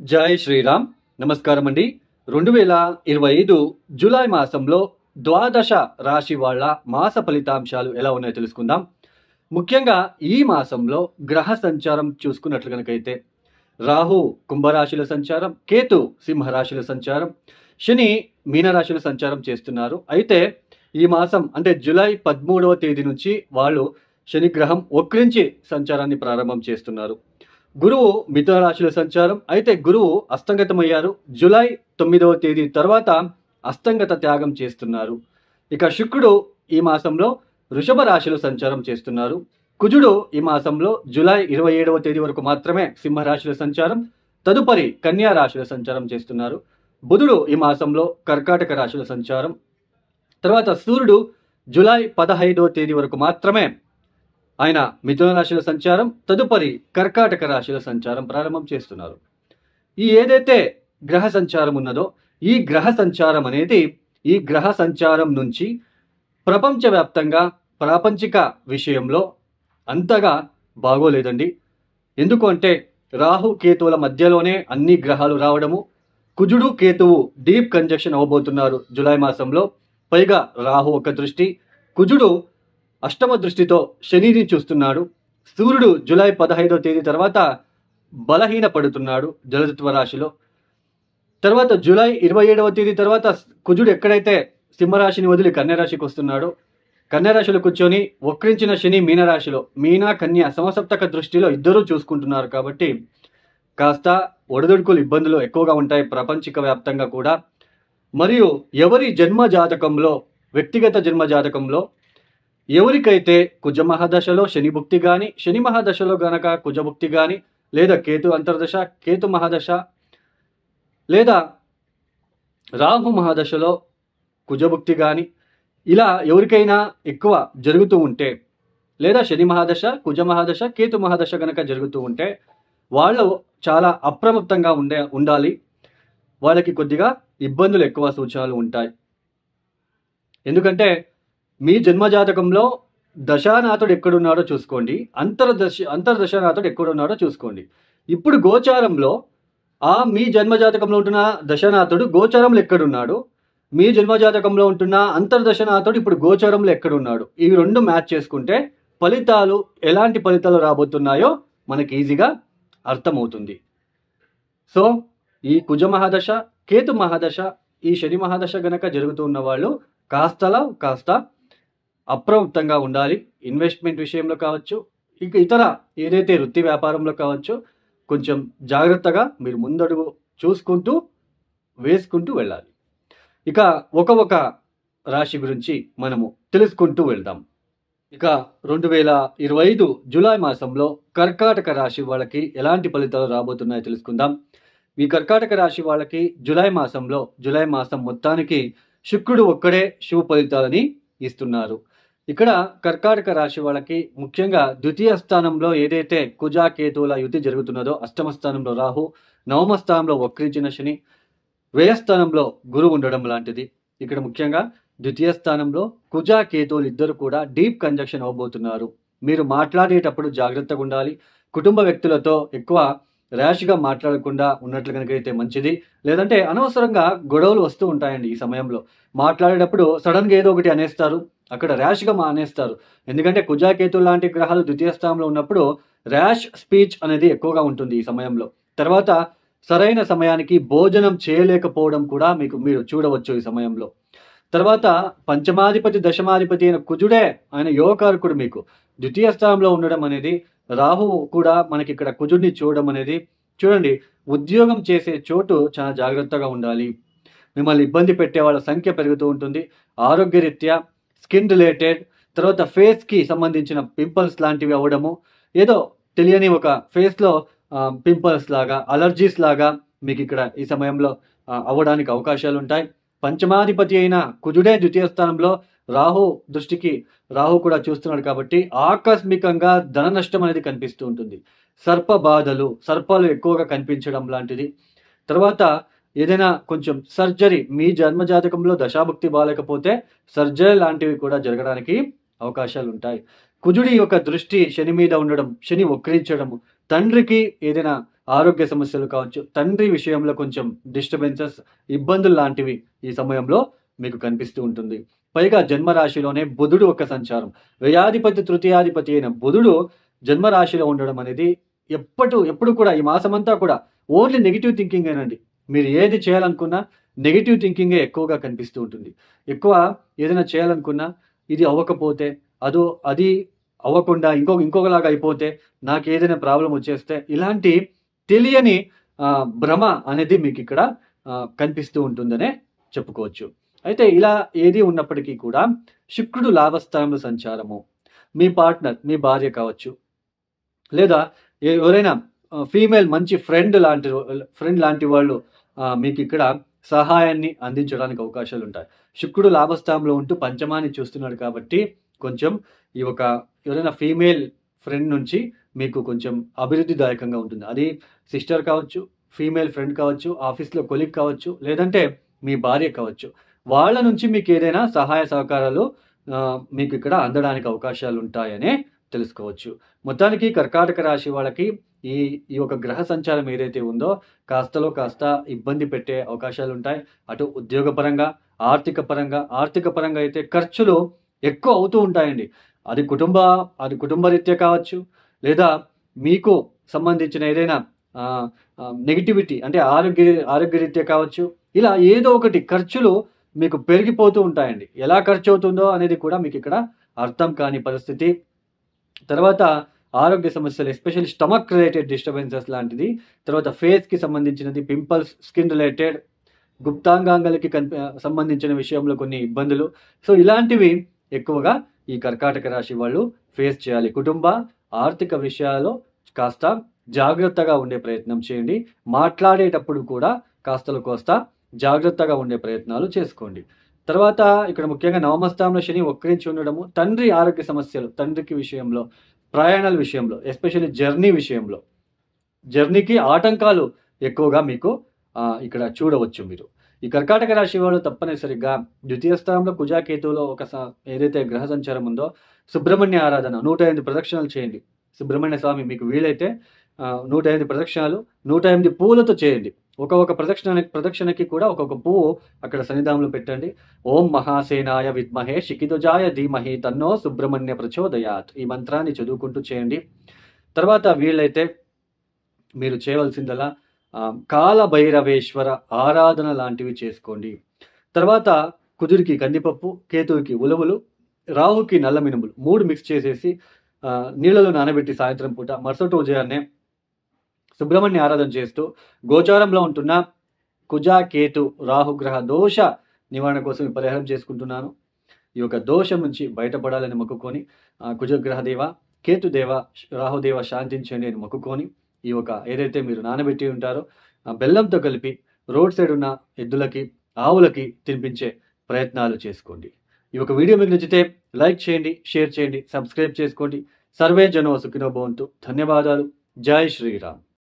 జై శ్రీరామ్. నమస్కారం అండి. 2025 జూలై మాసంలో ద్వాదశ రాశి వాళ్ళ మాస ఫలితాంశాలు ఎలా ఉన్నాయో తెలుసుకుందాం. ముఖ్యంగా ఈ మాసంలో గ్రహ సంచారం చూసుకున్నట్లు కనుకైతే రాహు కుంభరాశిలో సంచారం, కేతు సింహరాశిలో సంచారం, శని మీనరాశిలో సంచారం చేస్తున్నారు. అయితే ఈ మాసం అంటే జూలై 13వ తేదీ నుంచి వాళ్ళు శని గ్రహం వక్రించి సంచారాన్ని ప్రారంభం చేస్తున్నారు. గురువు మిథున రాశిలో సంచారం. అయితే గురువు అస్తంగతమయ్యారు. జూలై 9వ తేదీ తర్వాత అస్తంగత త్యాగం చేస్తున్నారు. ఇక శుక్రుడు ఈ మాసంలో వృషభ రాశిలో సంచారం చేస్తున్నారు. కుజుడు ఈ మాసంలో జూలై 27వ తేదీ వరకు మాత్రమే సింహరాశిలో సంచారం, తదుపరి కన్యా రాశిలో సంచారం చేస్తున్నారు. బుధుడు ఈ మాసంలో కర్కాటక రాశిలో సంచారం. తర్వాత సూర్యుడు జూలై 15వ తేదీ వరకు మాత్రమే ఆయన మిథున రాశిలో సంచారం, తదుపరి కర్కాటక రాశిలో సంచారం ప్రారంభం చేస్తున్నారు. ఈ ఏదైతే గ్రహ సంచారం ఉన్నదో ఈ గ్రహ సంచారం అనేది ఈ గ్రహ సంచారం నుంచి ప్రపంచవ్యాప్తంగా ప్రాపంచిక విషయంలో అంతగా బాగోలేదండి. ఎందుకు అంటే రాహు కేతువుల మధ్యలోనే అన్ని గ్రహాలు రావడము, కుజుడు కేతువు డీప్ కంజక్షన్ అవ్వబోతున్నారు జూలై మాసంలో. పైగా రాహు ఒక దృష్టి, కుజుడు అష్టమ దృష్టితో శనిని చూస్తున్నాడు. సూర్యుడు జూలై 15వ తేదీ తర్వాత బలహీన పడుతున్నాడు జలతత్వ రాశిలో. తర్వాత జూలై 27వ తేదీ తర్వాత కుజుడు ఎక్కడైతే సింహరాశిని వదిలి కన్యరాశికి వస్తున్నాడో కన్యరాశిలో కూర్చొని వక్రించిన శని మీనరాశిలో, మీన కన్య సమసప్తక దృష్టిలో ఇద్దరూ చూసుకుంటున్నారు. కాబట్టి కాస్త ఒడిదుడుకులు ఇబ్బందులు ఎక్కువగా ఉంటాయి ప్రపంచిక వ్యాప్తంగా కూడా. మరియు ఎవరి జన్మ జాతకంలో, వ్యక్తిగత జన్మ జాతకంలో ఎవరికైతే కుజ మహాదశలో శని భుక్తి కానీ, శని మహాదశలో గనక కుజభుక్తి కానీ, లేదా కేతు అంతర్దశ, కేతు మహాదశ, లేదా రాహు మహాదశలో కుజభుక్తి కానీ, ఇలా ఎవరికైనా ఎక్కువ జరుగుతూ ఉంటే, లేదా శని మహాదశ, కుజ మహాదశ, కేతు మహాదశ గనక జరుగుతూ ఉంటే వాళ్ళు చాలా అప్రమత్తంగా ఉండాలి. వాళ్ళకి కొద్దిగా ఇబ్బందులు ఎక్కువ సూచనలు ఉంటాయి. ఎందుకంటే మీ జన్మజాతకంలో దశానాథుడు ఎక్కడున్నాడో చూసుకోండి, అంతర్దశానాథుడు ఎక్కడున్నాడో చూసుకోండి. ఇప్పుడు గోచారంలో మీ జన్మజాతకంలో ఉంటున్న దశనాథుడు గోచారంలో ఎక్కడున్నాడు, మీ జన్మజాతకంలో ఉంటున్న అంతర్దశనాథుడు ఇప్పుడు గోచారంలో ఎక్కడున్నాడు, ఇవి రెండు మ్యాచ్ చేసుకుంటే ఫలితాలు ఎలాంటి ఫలితాలు రాబోతున్నాయో మనకి ఈజీగా అర్థమవుతుంది. సో ఈ కుజ మహాదశ, కేతు మహాదశ, ఈ శని మహాదశ గనక జరుగుతూ ఉన్న వాళ్ళు కాస్త అప్రమత్తంగా ఉండాలి. ఇన్వెస్ట్మెంట్ విషయంలో కావచ్చు, ఇక ఇతర ఏదైతే వృత్తి వ్యాపారంలో కావచ్చు, కొంచెం జాగ్రత్తగా మీరు ముందడుగు చూసుకుంటూ వేసుకుంటూ వెళ్ళాలి. ఇక ఒక రాశి గురించి మనము తెలుసుకుంటూ వెళ్దాం. ఇక 2025 జూలై మాసంలో కర్కాటక రాశి వాళ్ళకి ఎలాంటి ఫలితాలు రాబోతున్నాయో తెలుసుకుందాం. ఈ కర్కాటక రాశి వాళ్ళకి జూలై మాసం మొత్తానికి శుక్రుడు ఒక్కడే శుభ ఫలితాలని ఇస్తున్నారు. ఇక్కడ కర్కాటక రాశి వాళ్ళకి ముఖ్యంగా ద్వితీయ స్థానంలో ఏదైతే కుజ కేతువుల యుతి జరుగుతున్నదో, అష్టమ స్థానంలో రాహు, నవమ స్థానంలో వక్రించిన శని, వ్యయస్థానంలో గురువు ఉండడం లాంటిది. ఇక్కడ ముఖ్యంగా ద్వితీయ స్థానంలో కుజ కేతువులు ఇద్దరు కూడా డీప్ కంజక్షన్ అవ్వబోతున్నారు. మీరు మాట్లాడేటప్పుడు జాగ్రత్తగా ఉండాలి. కుటుంబ వ్యక్తులతో ఎక్కువ ర్యాష్గా మాట్లాడకుండా ఉన్నట్లు కనుకైతే మంచిది. లేదంటే అనవసరంగా గొడవలు వస్తూ ఉంటాయండి. ఈ సమయంలో మాట్లాడేటప్పుడు సడన్గా ఏదో ఒకటి అనేస్తారు, అక్కడ ర్యాష్గా అనేస్తారు. ఎందుకంటే కుజాకేతు లాంటి గ్రహాలు ద్వితీయ స్థానంలో ఉన్నప్పుడు ర్యాష్ స్పీచ్ అనేది ఎక్కువగా ఉంటుంది ఈ సమయంలో. తర్వాత సరైన సమయానికి భోజనం చేయలేకపోవడం కూడా మీరు చూడవచ్చు ఈ సమయంలో. తర్వాత పంచమాధిపతి దశమాధిపతి అయిన కుజుడే, ఆయన యోగకారకుడు, మీకు ద్వితీయ స్థానంలో ఉండడం అనేది, రాహువు కూడా మనకి ఇక్కడ కుజుడిని చూడడం అనేది, చూడండి ఉద్యోగం చేసే చోటు చాలా జాగ్రత్తగా ఉండాలి. మిమ్మల్ని ఇబ్బంది పెట్టే వాళ్ళ సంఖ్య పెరుగుతూ ఉంటుంది. ఆరోగ్యరీత్యా స్కిన్ రిలేటెడ్, తర్వాత ఫేస్కి సంబంధించిన పింపుల్స్ లాంటివి అవ్వడము, ఏదో తెలియని ఒక ఫేస్లో పింపుల్స్ లాగా, అలర్జీస్ లాగా మీకు ఇక్కడ ఈ సమయంలో అవ్వడానికి అవకాశాలు ఉంటాయి. పంచమాధిపతి అయిన కుజుడే ద్వితీయ స్థానంలో రాహు దృష్టికి రాహు కూడా చూస్తున్నాడు కాబట్టి ఆకస్మికంగా ధన నష్టం అనేది కనిపిస్తూ ఉంటుంది. సర్ప బాధలు, సర్పాలు ఎక్కువగా కనిపించడం లాంటిది. తర్వాత ఏదైనా కొంచెం సర్జరీ, మీ జన్మజాతకంలో దశాభుక్తి బాగాలేకపోతే సర్జరీ లాంటివి కూడా జరగడానికి అవకాశాలు ఉంటాయి. కుజుడి యొక్క దృష్టి శని మీద ఉండడం, శని వక్రించడము, తండ్రికి ఏదైనా ఆరోగ్య సమస్యలు కావచ్చు, తండ్రి విషయంలో కొంచెం డిస్టర్బెన్సెస్, ఇబ్బందులు లాంటివి ఈ సమయంలో మీకు కనిపిస్తూ ఉంటుంది. పైగా జన్మరాశిలోనే బుధుడు ఒక సంచారం. వ్యయాధిపతి, తృతీయాధిపతి అయిన బుధుడు జన్మరాశిలో ఉండడం అనేది ఎప్పుడు కూడా ఈ మాసమంతా కూడా ఓన్లీ నెగెటివ్ థింకింగేనండి. మీరు ఏది చేయాలనుకున్నా నెగెటివ్ థింకింగే ఎక్కువగా కనిపిస్తూ ఉంటుంది. ఎక్కువ ఏదైనా చేయాలనుకున్నా ఇది అవ్వకపోతే, అది అవ్వకుండా ఇంకొకలాగా అయిపోతే, నాకేదైనా ప్రాబ్లమ్ వచ్చేస్తే, ఇలాంటి తెలియని భ్రమ అనేది మీకిక్కడ కనిపిస్తూ ఉంటుందనే చెప్పుకోవచ్చు. అయితే ఇలా ఏది ఉన్నప్పటికీ కూడా శుక్రుడు లాభస్థానంలో సంచారము, మీ పార్ట్నర్, మీ భార్య కావచ్చు, లేదా ఎవరైనా ఫీమేల్ మంచి ఫ్రెండ్ లాంటి వాళ్ళు మీకిక్కడ సహాయాన్ని అందించడానికి అవకాశాలుంటాయి. శుక్రుడు లాభస్థానంలో ఉంటూ పంచమాన్ని చూస్తున్నాడు కాబట్టి కొంచెం ఎవరైనా ఫీమేల్ ఫ్రెండ్ నుంచి మీకు కొంచెం అభివృద్ధిదాయకంగా ఉంటుంది. అది సిస్టర్ కావచ్చు, ఫీమేల్ ఫ్రెండ్ కావచ్చు, ఆఫీస్‌లో కొలీగ్ కావచ్చు, లేదంటే మీ భార్య కావచ్చు. వాళ్ళ నుంచి మీకేదైనా సహాయ సహకారాలు మీకిక్కడ అందడానికి అవకాశాలుంటాయనే తెలుసుకోవచ్చు. మొత్తానికి కర్కాటక రాశి వాళ్ళకి ఈ ఈ యొక్క గ్రహ సంచారం ఏదైతే ఉందో కాస్తలో కాస్త ఇబ్బంది పెట్టే అవకాశాలుంటాయి. అటు ఉద్యోగపరంగా, ఆర్థిక పరంగా అయితే ఖర్చులు ఎక్కువ అవుతూ ఉంటాయండి. అది కుటుంబరీత్యా కావచ్చు, లేదా మీకు సంబంధించిన ఏదైనా నెగటివిటీ అంటే ఆరోగ్యరీత్యా కావచ్చు. ఇలా ఏదో ఒకటి ఖర్చులు మీకు పెరిగిపోతూ ఉంటాయండి. ఎలా ఖర్చవుతుందో అనేది కూడా మీకిక్కడ అర్థం కాని పరిస్థితి. తర్వాత ఆరోగ్య సమస్యలు, ఎస్పెషల్లీ స్టమక్ రిలేటెడ్ డిస్టర్బెన్సెస్ లాంటిది. తర్వాత ఫేస్‌కి సంబంధించినది, పింపుల్స్, స్కిన్ రిలేటెడ్, గుప్తాంగాంగాలకి సంబంధించిన విషయంలో కొన్ని ఇబ్బందులు. సో, ఇలాంటివి ఎక్కువగా ఈ కర్కాటక రాశి వాళ్ళు ఫేస్ చేయాలి. ఆర్థిక విషయాలలో కాస్త జాగ్రత్తగా ఉండే ప్రయత్నం చేయండి. మాట్లాడేటప్పుడు కూడా కాస్తలో కోస్త జాగ్రత్తగా ఉండే ప్రయత్నాలు చేసుకోండి. తర్వాత ఇక్కడ ముఖ్యంగా నవమ స్థానంలో శని వక్రించి ఉండడము, తండ్రి ఆరోగ్య సమస్యలు, తండ్రికి విషయంలో, ప్రయాణాల విషయంలో, ఎస్పెషల్లీ జర్నీకి ఆటంకాలు ఎక్కువగా మీకు ఇక్కడ చూడవచ్చు మీరు. ఈ కర్కాటక రాశి వాళ్ళు తప్పనిసరిగా ద్వితీయ స్థానంలో కుజాకేతువులో ఏదైతే గ్రహ సంచారం ఉందో సుబ్రహ్మణ్య ఆరాధన 108 ప్రదక్షిణలు చేయండి. సుబ్రహ్మణ్య స్వామి మీకు వీలైతే 108 ప్రదక్షిణాలు 108 పువ్వులతో చేయండి. ఒక్కొక్క ప్రదక్షిణకి కూడా ఒక్కొక్క పువ్వు అక్కడ సన్నిధానంలో పెట్టండి. ఓం మహాసేనాయ విద్మహే శిఖిధ్వజాయ ధీమహి తన్నో సుబ్రహ్మణ్య ప్రచోదయాత్. ఈ మంత్రాన్ని చదువుకుంటూ చేయండి. తర్వాత వీలైతే మీరు చేయవలసిందల్లా కాలభైరవేశ్వర ఆరాధన లాంటివి చేసుకోండి. తర్వాత కుజుడికి కందిపప్పు, కేతువుకి ఉలవలు, రాహుకి నల్ల మినుములు 3 మిక్స్ చేసేసి నీళ్ళలో నానబెట్టి సాయంత్రం పూట మరుసటి ఉదయాన్నే సుబ్రహ్మణ్య ఆరాధన చేస్తూ గోచారంలో ఉంటున్న కుజ, కేతు, రాహుగ్రహ దోష నివారణ కోసం ఈ పరిహారం చేసుకుంటున్నాను. ఈ యొక్క దోషం నుంచి బయటపడాలని మొక్కుకొని కుజగ్రహదేవ, కేతుదేవ, రాహుదేవ శాంతించండి అని మొక్కుకొని ఈ ఏదైతే మీరు నానబెట్టి ఉంటారో బెల్లంతో కలిపి రోడ్ సైడ్ ఉన్న ఎద్దులకి, ఆవులకి తినిపించే ప్రయత్నాలు చేసుకోండి. ఈ వీడియో మీకు నచ్చితే లైక్ చేయండి, షేర్ చేయండి, సబ్స్క్రైబ్ చేసుకోండి. సర్వే జనో సుఖినో భవంతు. ధన్యవాదాలు. జై శ్రీరామ్.